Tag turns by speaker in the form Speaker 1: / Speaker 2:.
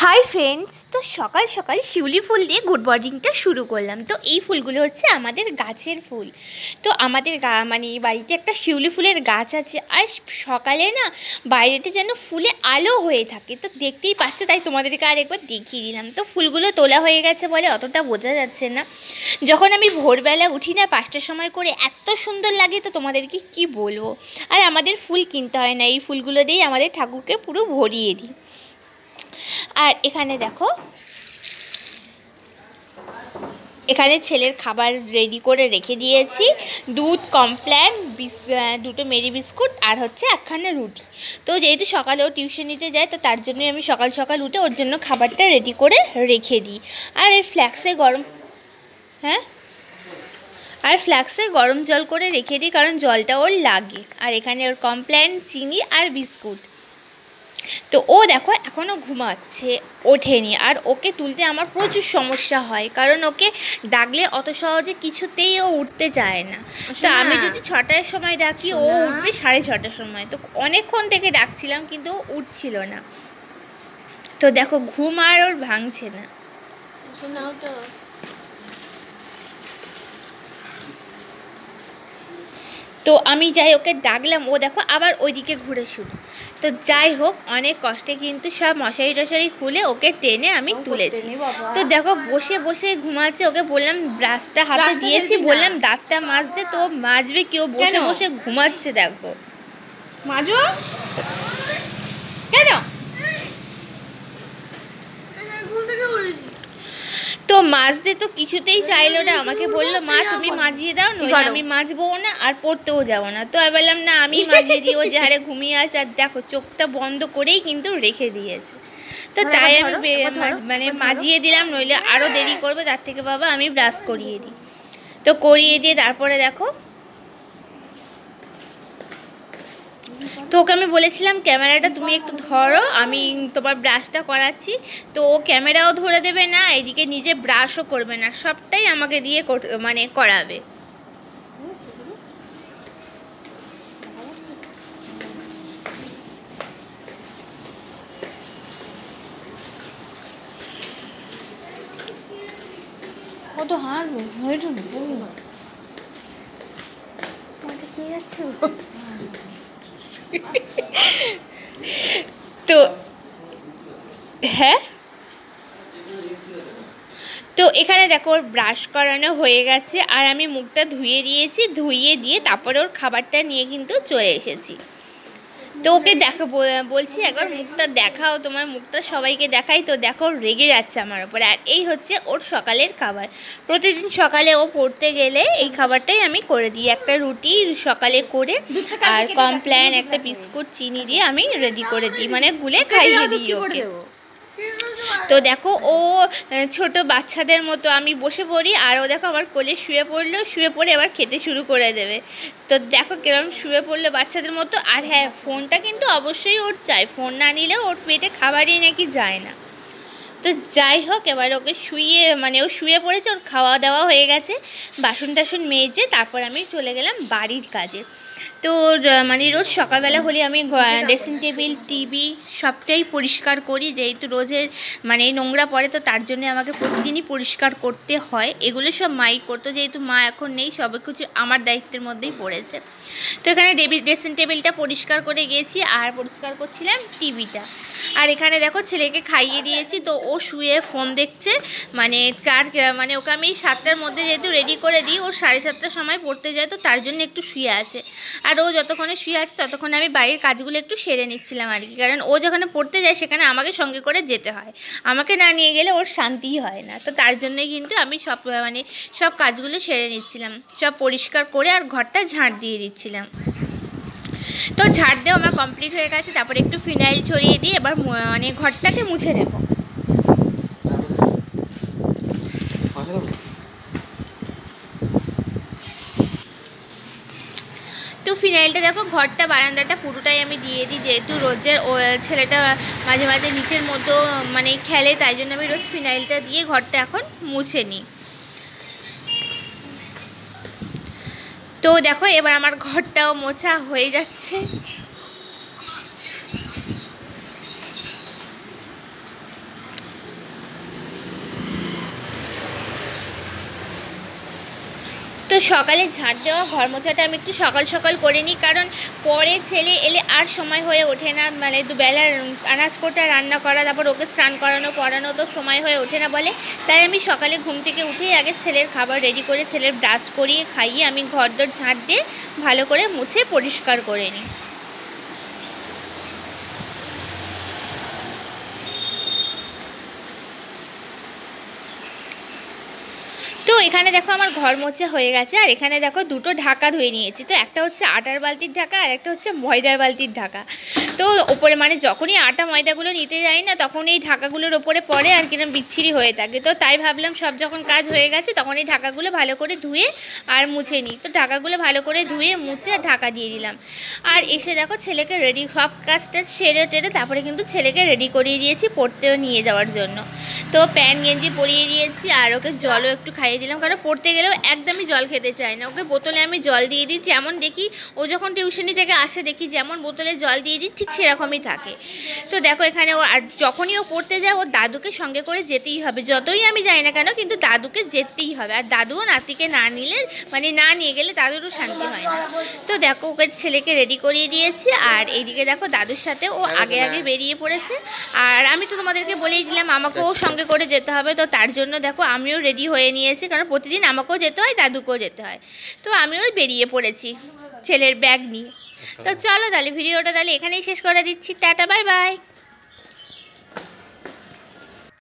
Speaker 1: Hi friends, তো সকাল সকাল শিউলি ফুল দিয়ে গুড মর্নিংটা শুরু করলাম। তো এই ফুলগুলো হচ্ছে আমাদের গাছের ফুল। তো আমাদের বাড়িতে একটা শিউলি ফুলের গাছ আছে, আর সকালে না বাইরেটা যেন ফুলে আলো হয়ে থাকে। তো দেখতেই পাচ্ছ, তাই তোমাদেরকে আর একবার দেখিয়ে দিলাম। তো ফুলগুলো তোলা হয়ে গেছে বলে অতটা বোঝা যাচ্ছে না। যখন আমি ভোরবেলা উঠি না 5টার সময় করে, এত সুন্দর লাগে, তো তোমাদেরকে কি বলবো। আর আমাদের ফুল কিনতে হয় না, এই ফুলগুলো দিয়েই আমাদের ঠাকুরকে পুরো ভরিয়ে দিই। আর এখানে দেখো, এখানে ছেলের খাবার রেডি করে রেখে দিয়েছি। দুধ, কমপ্ল্যান, দুটো মেরি বিস্কুট, আর হচ্ছে একখানা রুটি। তো যেহেতু সকালে ও টিউশন নিতে যায়, তো তার জন্যই আমি সকাল সকাল উঠে ওর জন্য খাবারটা রেডি করে রেখে দিই। আর এই ফ্ল্যাক্সে গরম জল করে রেখে দিই, কারণ জলটা ওর লাগে। আর এখানে ওর কমপ্ল্যান, চিনি আর বিস্কুট। তো ও দেখো এখনও ঘুমাচ্ছে, ওঠেনি। আর ওকে তুলতে আমার প্রচুর সমস্যা হয়, কারণ ওকে ডাকলে অত সহজে কিছুতেই ও উঠতে চায় না। তো আমি যদি 6টার সময় ডাকি, ও উঠবে 6:30টার সময়। তো অনেকক্ষণ থেকে ডাকছিলাম, কিন্তু ও উঠছিল না। তো দেখো ঘুম আর ওর ভাঙছে না। তো আমি যাই ওকে ডাকলাম, ও দেখো আবার ওইদিকে ঘুরে শুরু। তো যাই হোক, অনেক কষ্টে কিন্তু সব মশারি টশারি খুলে ওকে টেনে আমি তুলেছি। তো দেখো বসে বসে ঘুমাচ্ছে। ওকে বললাম, ব্রাশটা হাতে দিয়েছি, বললাম দাঁতটা মাজতে, তো মাজবে কি, ও বসে বসে ঘুমাচ্ছে। দেখো মাজো কেন, তো মাজতে তো কিছুতেই চাইলো না। আমাকে বললো, মা তুমি মাজিয়ে দাও, নইলে আমি মাজবো না আর পড়তেও যাবো না। তো আমি বললাম, না আমি মাজিয়ে দিই, ও যে হারে ঘুমিয়ে আছে। আর দেখো চোখটা বন্ধ করেই কিন্তু রেখে দিয়েছে। তো তাই আমি মাজিয়ে দিলাম, নইলে আরও দেরি করবে। তার থেকে বাবা আমি ব্রাশ করিয়ে দিই। তো করিয়ে দিয়ে তারপরে দেখো, তো ওকে আমি বলেছিলাম, ক্যামেরাটা তুমি একটু ধরো, আমি তোমার ব্রাশটা করাচ্ছি। তো ও ক্যামেরাও ধরে দেবে না, এদিকে নিজে ব্রাশও করবে না, সবটাই আমাকে দিয়ে করাবে। কত হাসবে হয়েছে কি যাচ্ছে। তো হ্যাঁ, তো এখানে দেখো ওর ব্রাশ করানো হয়ে গেছে, আর আমি মুখটা ধুয়ে দিয়েছি। ধুইয়ে দিয়ে তারপরে ওর খাবারটা নিয়ে কিন্তু চলে এসেছি। তো ওকে দেখো বলছি, একবার মুখটা দেখাও, তোমার মুখটা সবাইকে দেখাই। তো দেখো রেগে যাচ্ছে আমার ওপরে। আর এই হচ্ছে ওর সকালের খাবার। প্রতিদিন সকালে ও পড়তে গেলে এই খাবারটাই আমি করে দিই। একটা রুটি সকালে করে, আর কমপ্ল্যান, একটা বিস্কুট, চিনি দিয়ে আমি রেডি করে দিই, গুলে খাইয়ে দিই ওকে। তো দেখো ও ছোট বাচ্চাদের মতো, আমি বসে পড়ি আর ও দেখো আমার কোলে শুয়ে পড়লো, শুয়ে পড়ে এবার খেতে শুরু করে দেবে। তো দেখো কিরকম শুয়ে পড়লো বাচ্চাদের মতো। আর হ্যাঁ, ফোনটা কিন্তু অবশ্যই ওর চাই, ফোন না নিলে ওর পেটে খাবারই নাকি যায় না। তো যাই হোক, এবার ওকে শুইয়ে ও শুয়ে পড়েছে, ওর খাওয়া দাওয়া হয়ে গেছে। বাসন টাসন মেজে তারপর আমি চলে গেলাম বাড়ির কাজে। তো রোজ সকালবেলা হলে আমি ড্রেসিং টেবিল, টিভি সবটাই পরিষ্কার করি, যেহেতু রোজের নোংরা পড়ে। তো তার জন্য আমাকে প্রতিদিনই পরিষ্কার করতে হয়। এগুলো সব মাই করতো, যেহেতু মা এখন নেই, সব কিছু আমার দায়িত্বের মধ্যেই পড়েছে। তো এখানে ড্রেসিং টেবিলটা পরিষ্কার করে গিয়েছি, আর পরিষ্কার করছিলাম টিভিটা। আর এখানে দেখো ছেলেকে খাইয়ে দিয়েছি। তো ও শুয়ে ফোন দেখছে। ওকে আমি 7টার মধ্যে যেহেতু রেডি করে দিই, ও 7:30টার সময় পড়তে যায়, তো তার জন্য একটু শুয়ে আছে। আর ও যতক্ষণে শুয়ে আছে ততক্ষণে আমি বাড়ির কাজগুলো একটু সেরে নিচ্ছিলাম আর কি। কারণ ও যেখানে পড়তে যায় সেখানে আমাকে সঙ্গে করে যেতে হয়, আমাকে না নিয়ে গেলে ওর শান্তিই হয় না। তো তার জন্যই কিন্তু আমি সব কাজগুলো সেরে নিচ্ছিলাম, সব পরিষ্কার করে আর ঘরটা ঝাঁট দিয়ে দিচ্ছিলাম। তো ঝাড় দেওয়া আমার কমপ্লিট হয়ে গেছে। তারপরে একটু ফিনাইল ছড়িয়ে দিয়ে এবার ঘরটাকে মুছে নেব। তো ফিনাইলটা দেখো, ঘরটা বারান্দাটা পুরোটাই আমি দিয়ে দিই, যেহেতু রোজের ছেলেটা মাঝে মাঝে নিচের মতো খেলে, তাই জন্য আমি রোজ ফিনাইলটা দিয়ে ঘরটা এখন মুছে নিই। তো দেখো এবার আমার ঘরটাও মোছা হয়ে যাচ্ছে। তো সকালে ঝাঁট দেওয়া ঘর মোছাটা আমি একটু সকাল সকাল করে নিই, কারণ পরে ছেলে এলে আর সময় হয়ে ওঠে না, মানে দুবেলার আনাজ কোটা রান্না করা, তারপর ওকে স্নান করানো পড়ানো তো সময় হয়ে ওঠে না বলে। তাই আমি সকালে ঘুম থেকে উঠেই আগে ছেলের খাবার রেডি করে ছেলের ব্রাশ করিয়ে খাইয়ে আমি ঘরদোর ঝাঁট দিয়ে ভালো করে মুছে পরিষ্কার করে নিই। তো এখানে দেখো আমার ঘর মোছা হয়ে গেছে, আর এখানে দেখো দুটো ঢাকা ধুয়ে নিয়েছি। তো একটা হচ্ছে আটার বালতির ঢাকা আর একটা হচ্ছে ময়দার বালতির ঢাকা। তো ওপরে মানে যখনই আটা ময়দাগুলো নিতে যাই না, তখন এই ঢাকাগুলোর ওপরে পড়ে আর কিরম বিচ্ছিরি হয়ে থাকে। তো তাই ভাবলাম সব যখন কাজ হয়ে গেছে তখন এই ঢাকাগুলো ভালো করে ধুয়ে আর মুছে নিই। তো ঢাকাগুলো ভালো করে ধুয়ে মুছে আর ঢাকা দিয়ে দিলাম। আর এসে দেখো ছেলেকে রেডি, সব কাজটা সেরে টেরে তারপরে কিন্তু ছেলেকে রেডি করিয়ে দিয়েছি পড়তেও নিয়ে যাওয়ার জন্য। তো প্যান্ট গেঞ্জি পরিয়ে দিয়েছি আর ওকে জলও একটু খাইয়ে দিলাম, কারণ পড়তে গেলেও একদমই জল খেতে চায় না। ওকে বোতলে আমি জল দিয়ে দিই, যেমন দেখি ও যখন টিউশনি থেকে আসে দেখি যেমন বোতলে জল দিয়ে দিই ঠিক সেরকমই থাকে। তো দেখো এখানে ও, আর যখনই ও পড়তে যায় ওর দাদুকে সঙ্গে করে যেতেই হবে, যতই আমি যাই না কেন কিন্তু দাদুকে যেতেই হবে। আর দাদুও নাতিকে না নিলে, মানে না নিয়ে গেলে দাদুরও শান্তি হয় না। তো দেখো ওকে ছেলেকে রেডি করিয়ে দিয়েছি, আর এইদিকে দেখো দাদুর সাথে ও আগে আগে বেরিয়ে পড়েছে। আর আমি তো তোমাদেরকে বলেই দিলাম আমাকেও সঙ্গে করে যেতে হবে, তো তার জন্য দেখো আমিও রেডি হয়ে নিয়েছি, কারণ প্রতিদিন আমাকেও যেতে হয় দাদুকেও যেতে হয়। তো আমিও বেরিয়ে পড়েছি ছেলের ব্যাগ নিয়ে। তো চলো তাহলে ভিডিওটা তাহলে এখানেই শেষ করে দিচ্ছি। Tata, bye bye.